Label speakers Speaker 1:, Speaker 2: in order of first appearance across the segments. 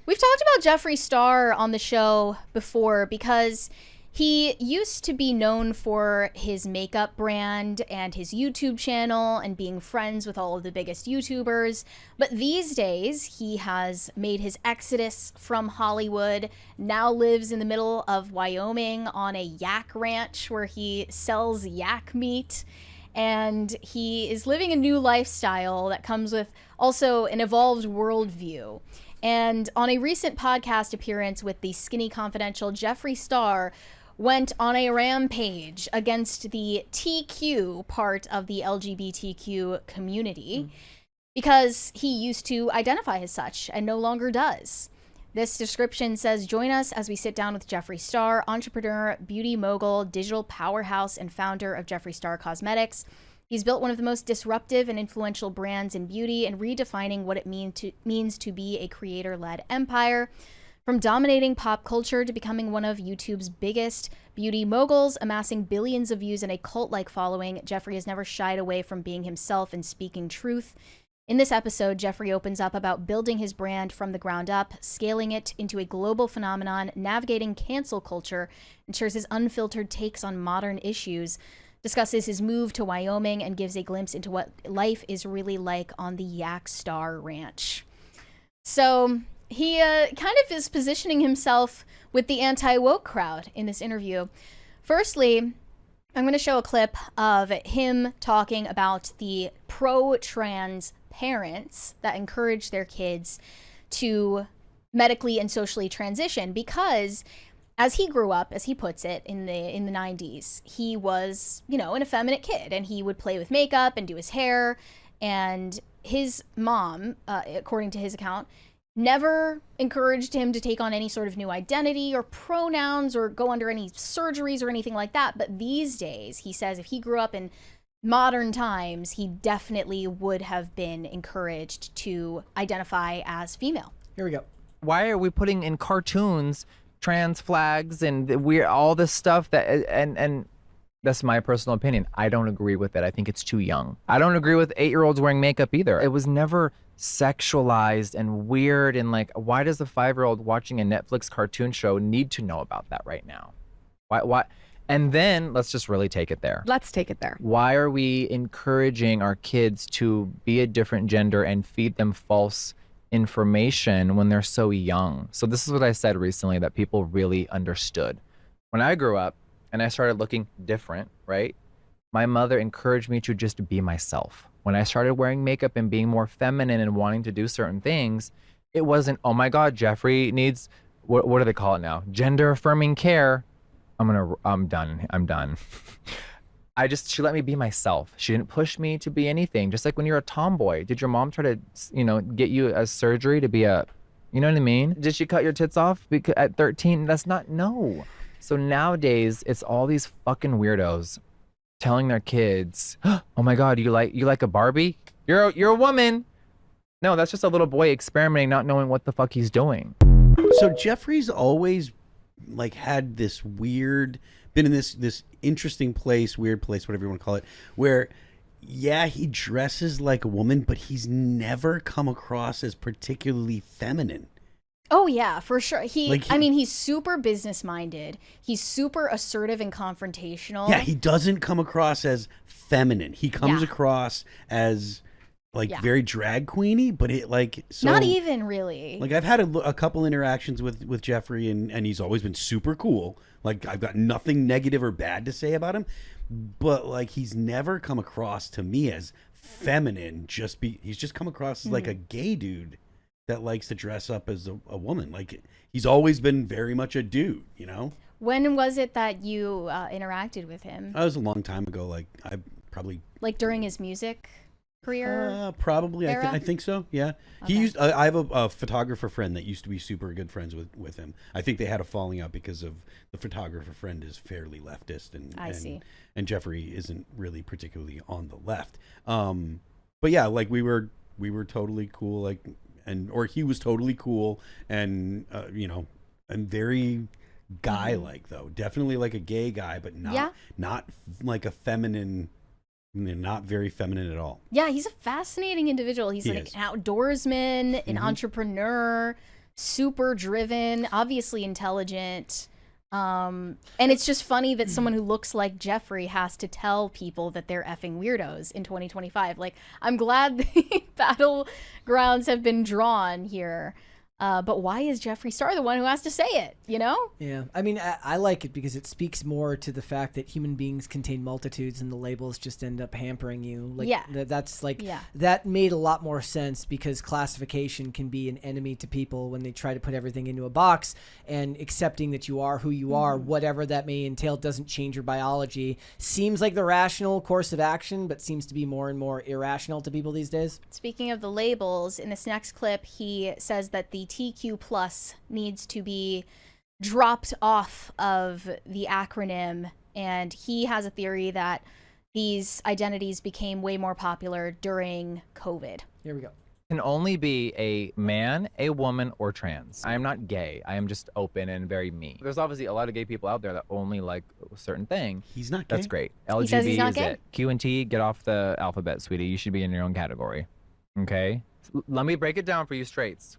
Speaker 1: We've talked about Jeffree Star on the show before because he used to be known for his makeup brand and his YouTube channel and being friends with all of the biggest YouTubers. But these days, he has made his exodus from Hollywood, now lives in the middle of Wyoming on a yak ranch where he sells yak meat. And he is living a new lifestyle that comes with also an evolved worldview. And on a recent podcast appearance with the Skinny Confidential, Jeffree Star went on a rampage against the TQ part of the LGBTQ community because he used to identify as such and no longer does. This description says, join us as we sit down with Jeffree Star, entrepreneur, beauty mogul, digital powerhouse, and founder of Jeffree Star Cosmetics. He's built one of the most disruptive and influential brands in beauty and redefining what it means to be a creator-led empire. From dominating pop culture to becoming one of YouTube's biggest beauty moguls, amassing billions of views and a cult-like following, Jeffree has never shied away from being himself and speaking truth. In this episode, Jeffree opens up about building his brand from the ground up, scaling it into a global phenomenon, navigating cancel culture, and shares his unfiltered takes on modern issues, discusses his move to Wyoming, and gives a glimpse into what life is really like on the Yak Star Ranch. So he kind of is positioning himself with the anti-woke crowd in this interview. Firstly, I'm going to show a clip of him talking about the pro-trans parents that encourage their kids to medically and socially transition because as he grew up, as he puts it, in the 90s, he was, you know, an effeminate kid and he would play with makeup and do his hair, and his mom, according to his account, never encouraged him to take on any sort of new identity or pronouns or go under any surgeries or anything like that. But these days, he says if he grew up in modern times, he definitely would have been encouraged to identify as female.
Speaker 2: Here we go.
Speaker 3: Why are we putting in cartoons trans flags and all this stuff that and that's my personal opinion. I don't agree with it. I think it's too young. I don't agree with 8-year-olds wearing makeup either. It was never sexualized and weird, and like, why does a 5-year-old watching a Netflix cartoon show need to know about that right now? Why? And then let's just really take it there.
Speaker 2: Let's take it there.
Speaker 3: Why are we encouraging our kids to be a different gender and feed them false information when they're so young? So this is what I said recently that people really understood. When I grew up and I started looking different, right? My mother encouraged me to just be myself. When I started wearing makeup and being more feminine and wanting to do certain things, it wasn't, oh my God, Jeffree needs, what do they call it now? Gender affirming care. I'm done. She let me be myself. She didn't push me to be anything. Just like when you're a tomboy, did your mom try to, get you a surgery to be a, you know what I mean? Did she cut your tits off because at 13? No. So nowadays, it's all these fucking weirdos telling their kids, oh my God, you like a Barbie? You're a woman. No, that's just a little boy experimenting, not knowing what the fuck he's doing.
Speaker 4: So Jeffree's always like had this weird, been in this interesting place, weird place, whatever you want to call it, where yeah, he dresses like a woman, but he's never come across as particularly feminine.
Speaker 1: Oh yeah, for sure. He's super business minded. He's super assertive and confrontational.
Speaker 4: Yeah, he doesn't come across as feminine. He comes across as very drag queeny, but
Speaker 1: not even really.
Speaker 4: Like I've had a couple interactions with Jeffree, and he's always been super cool. Like I've got nothing negative or bad to say about him, but like he's never come across to me as feminine. He's just come across as like a gay dude that likes to dress up as a woman. Like he's always been very much a dude, you know?
Speaker 1: When was it that you interacted with him?
Speaker 4: That was a long time ago. Like I probably
Speaker 1: like during his music career.
Speaker 4: Probably.
Speaker 1: Era?
Speaker 4: I think so. Yeah.
Speaker 1: Okay.
Speaker 4: He used. I have a photographer friend that used to be super good friends with him. I think they had a falling out because of the photographer friend is fairly leftist, and and Jeffree isn't really particularly on the left. But yeah, like we were totally cool. Like. Or he was totally cool and and very guy-like though. Definitely like a gay guy, but not like a feminine, not very feminine at all.
Speaker 1: Yeah, he's a fascinating individual. He's an outdoorsman, an entrepreneur, super driven, obviously intelligent. And it's just funny that someone who looks like Jeffree has to tell people that they're effing weirdos in 2025. Like, I'm glad the battlegrounds have been drawn here. But why is Jeffree Star the one who has to say it, you know?
Speaker 2: Yeah. I mean, I like it because it speaks more to the fact that human beings contain multitudes and the labels just end up hampering you. Like,
Speaker 1: yeah.
Speaker 2: That's like, that made a lot more sense because classification can be an enemy to people when they try to put everything into a box, and accepting that you are who you are, whatever that may entail, doesn't change your biology. Seems like the rational course of action, but seems to be more and more irrational to people these days.
Speaker 1: Speaking of the labels, in this next clip, he says that the TQ plus needs to be dropped off of the acronym, and he has a theory that these identities became way more popular during COVID.
Speaker 2: Here we go.
Speaker 3: Can only be a man, a woman, or trans. I am not gay. I am just open and very me. There's obviously a lot of gay people out there that only like a certain thing.
Speaker 4: He's not gay.
Speaker 3: That's great.
Speaker 1: He says he's
Speaker 3: LGBT
Speaker 1: not
Speaker 3: is
Speaker 1: gay.
Speaker 3: it. Q and T, get off the alphabet, sweetie. You should be in your own category. Okay? Let me break it down for you straights.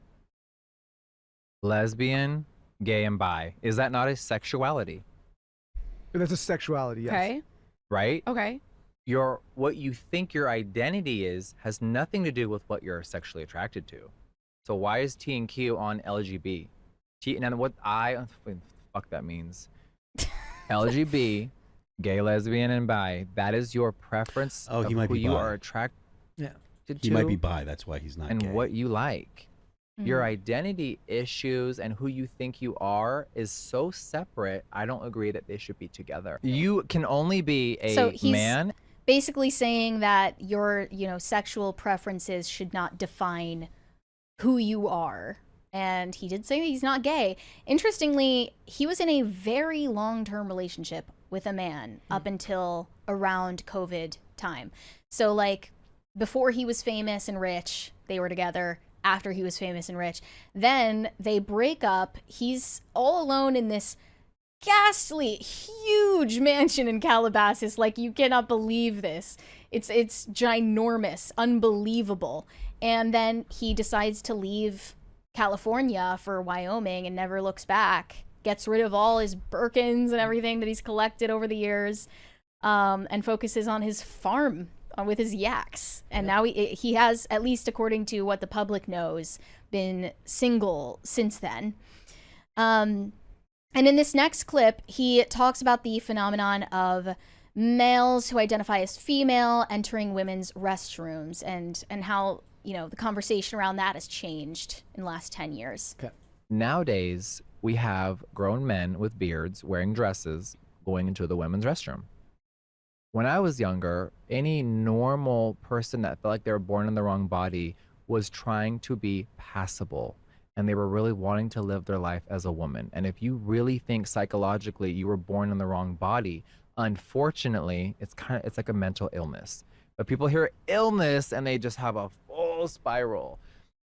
Speaker 3: Lesbian, gay, and bi. Is that not a sexuality?
Speaker 5: That's a sexuality, yes.
Speaker 1: Okay.
Speaker 3: Right?
Speaker 1: Okay.
Speaker 3: What you think your identity is has nothing to do with what you're sexually attracted to. So why is T and Q on LGB? And what fuck that means. LGB, gay, lesbian, and bi. That is your preference of
Speaker 4: he might
Speaker 3: who
Speaker 4: be
Speaker 3: you
Speaker 4: bi.
Speaker 3: are attracted to.
Speaker 4: He might be bi. That's why he's not
Speaker 3: and
Speaker 4: gay.
Speaker 3: what you like. Your identity issues and who you think you are is so separate. I don't agree that they should be together. You can only be a man.
Speaker 1: Basically saying that your, sexual preferences should not define who you are. And he did say that he's not gay. Interestingly, he was in a very long-term relationship with a man up until around COVID time. So, like, before he was famous and rich, they were together. After he was famous and rich, then they break up. He's all alone in this ghastly, huge mansion in Calabasas. Like, you cannot believe this. It's ginormous, unbelievable. And then he decides to leave California for Wyoming and never looks back. Gets rid of all his Birkins and everything that he's collected over the years, and focuses on his farm with his yaks. And now he has, at least according to what the public knows, been single since then. And in this next clip, he talks about the phenomenon of males who identify as female entering women's restrooms and how, the conversation around that has changed in the last 10 years.
Speaker 2: Okay.
Speaker 3: Nowadays, we have grown men with beards wearing dresses going into the women's restroom. When I was younger, any normal person that felt like they were born in the wrong body was trying to be passable, and they were really wanting to live their life as a woman. And if you really think psychologically you were born in the wrong body, unfortunately, it's like a mental illness. But people hear illness and they just have a full spiral.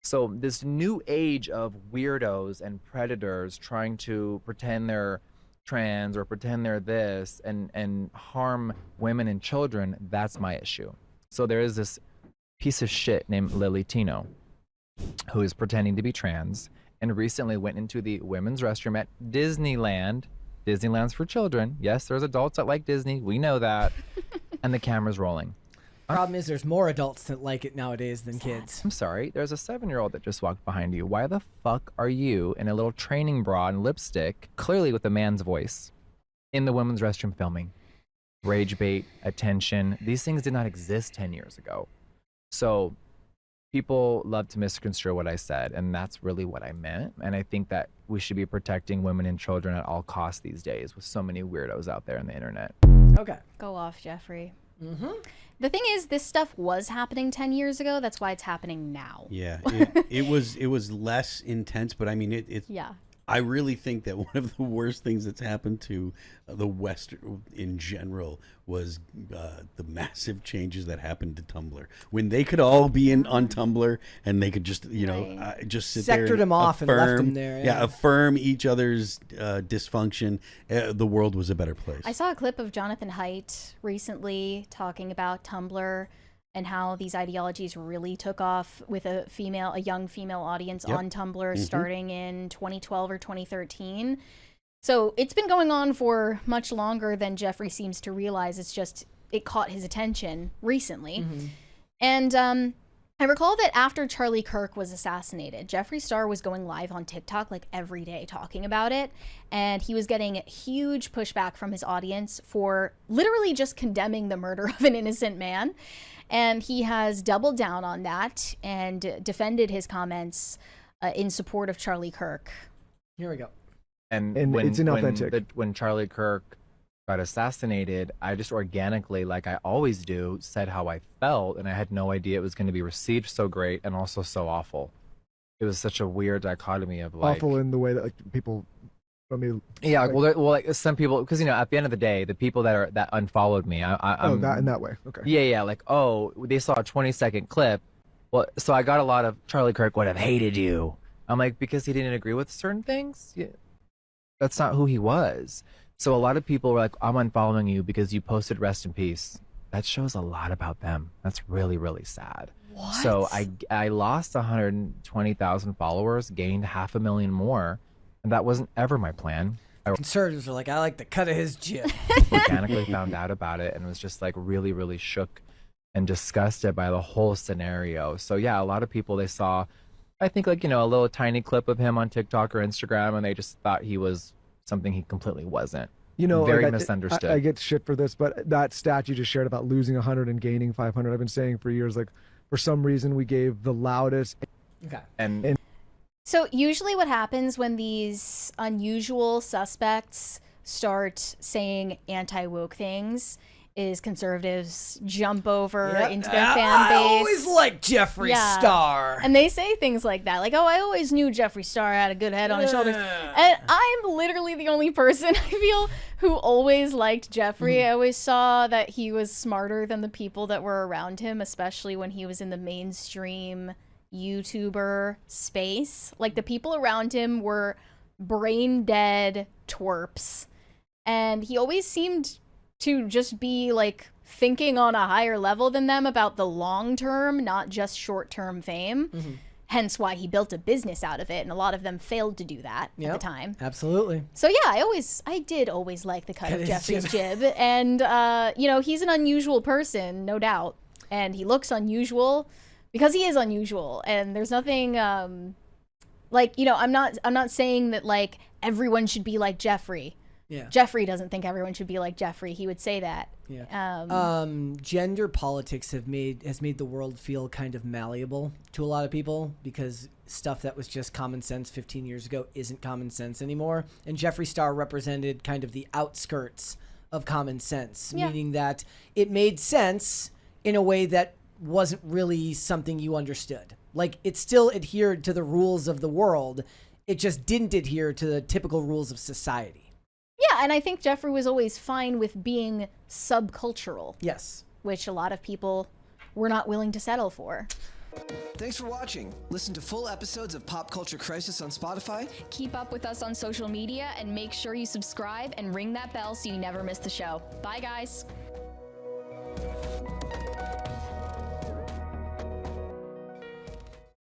Speaker 3: So this new age of weirdos and predators trying to pretend they're trans or pretend they're this and harm women and children, that's my issue. So there is this piece of shit named Lily Tino who is pretending to be trans and recently went into the women's restroom at Disneyland. Disneyland's for children. Yes, there's adults that like Disney. We know that. And the camera's rolling.
Speaker 2: Problem is there's more adults that like it nowadays than kids.
Speaker 3: I'm sorry, there's a 7-year-old that just walked behind you. Why the fuck are you in a little training bra and lipstick, clearly with a man's voice, in the women's restroom filming? Rage bait, attention, these things did not exist 10 years ago. So people love to misconstrue what I said, and that's really what I meant. And I think that we should be protecting women and children at all costs these days with so many weirdos out there on the internet.
Speaker 2: Okay.
Speaker 1: Go off, Jeffree. The thing is, this stuff was happening 10 years ago. That's why it's happening now.
Speaker 4: Yeah, it was less intense, but I mean,
Speaker 1: yeah.
Speaker 4: I really think that one of the worst things that's happened to the West in general was the massive changes that happened to Tumblr. When they could all be on Tumblr and they could just, just sit there.
Speaker 2: Sectored them off and left them there.
Speaker 4: Yeah, affirm each other's dysfunction. The world was a better place.
Speaker 1: I saw a clip of Jonathan Haidt recently talking about Tumblr. and how these ideologies really took off with a young female audience on Tumblr starting in 2012 or 2013. So it's been going on for much longer than Jeffree seems to realize. It's just, it caught his attention recently. And I recall that after Charlie Kirk was assassinated, Jeffree Star was going live on TikTok like every day talking about it. And he was getting huge pushback from his audience for literally just condemning the murder of an innocent man. And he has doubled down on that and defended his comments in support of Charlie Kirk.
Speaker 2: Here we go.
Speaker 3: And
Speaker 5: it's inauthentic.
Speaker 3: When Charlie Kirk got assassinated, I just organically, like I always do, said how I felt, and I had no idea it was going to be received so great and also so awful. It was such a weird dichotomy of like
Speaker 5: awful in the way that like people. I mean,
Speaker 3: yeah, like, well, like some people, because at the end of the day, the people that unfollowed me, I'm
Speaker 5: that in that way, okay.
Speaker 3: Yeah, like they saw a 20-second clip. Well, so I got a lot of Charlie Kirk would have hated you. I'm like, because he didn't agree with certain things. Yeah, that's not who he was. So a lot of people were like, I'm unfollowing you because you posted rest in peace. That shows a lot about them. That's really, really sad.
Speaker 1: What?
Speaker 3: So I lost 120,000 followers, gained 500,000 more, and that wasn't ever my plan.
Speaker 2: Conservatives are like, I like the cut of his jib.
Speaker 3: Organically found out about it and was just like really, really shook and disgusted by the whole scenario. So yeah, a lot of people, they saw, I think like, a little tiny clip of him on TikTok or Instagram, and they just thought he was something he completely wasn't. Very
Speaker 5: like,
Speaker 3: misunderstood.
Speaker 5: I get shit for this, but that stat you just shared about losing 100 and gaining 500, I've been saying for years, like for some reason we gave the loudest.
Speaker 2: Okay.
Speaker 3: And
Speaker 1: So usually what happens when these unusual suspects start saying anti-woke things is conservatives jump over into their fan base.
Speaker 2: I always liked Jeffree Star.
Speaker 1: And they say things like that, like, oh, I always knew Jeffree Star had a good head on his shoulders. And I'm literally the only person, I feel, who always liked Jeffree. I always saw that he was smarter than the people that were around him, especially when he was in the mainstream YouTuber space. Like, the people around him were brain dead twerps. And he always seemed to just be like thinking on a higher level than them about the long term, not just short term fame. Hence why he built a business out of it, and a lot of them failed to do that at the time.
Speaker 2: Absolutely.
Speaker 1: So yeah, I did always like the cut of Jeffree's jib, and he's an unusual person, no doubt, and he looks unusual because he is unusual, and there's nothing I'm not saying that like everyone should be like Jeffree.
Speaker 2: Yeah.
Speaker 1: Jeffree doesn't think everyone should be like Jeffree. He would say that.
Speaker 2: Yeah. Gender politics has made the world feel kind of malleable to a lot of people, because stuff that was just common sense 15 years ago isn't common sense anymore. And Jeffree Star represented kind of the outskirts of common sense, meaning that it made sense in a way that wasn't really something you understood. Like, it still adhered to the rules of the world. It just didn't adhere to the typical rules of society.
Speaker 1: Yeah, and I think Jeffree was always fine with being subcultural.
Speaker 2: Yes.
Speaker 1: Which a lot of people were not willing to settle for.
Speaker 6: Thanks for watching. Listen to full episodes of Pop Culture Crisis on Spotify.
Speaker 7: Keep up with us on social media and make sure you subscribe and ring that bell so you never miss the show. Bye, guys.